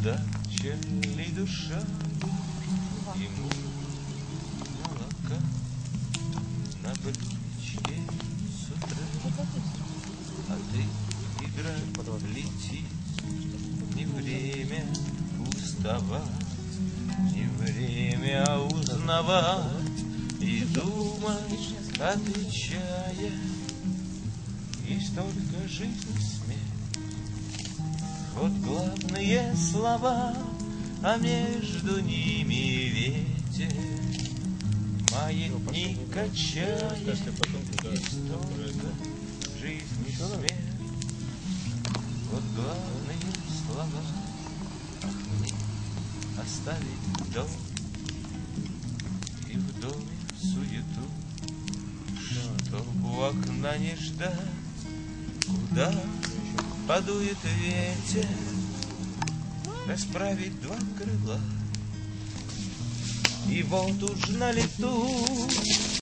Удача ли душа ему молока на блюдечке с утра, а ты играть, летит, не время уставать, не время узнавать и думать, отвечая. Есть только жизнь и смерть, вот главные слова, а между ними ветер, маятник качает. Есть только жизнь и смерть, вот главные слова. Ах, мне оставить дом и в доме суету, чтоб у окна не ждать, куда подует ветер, расправить два крыла. И вот уж на лету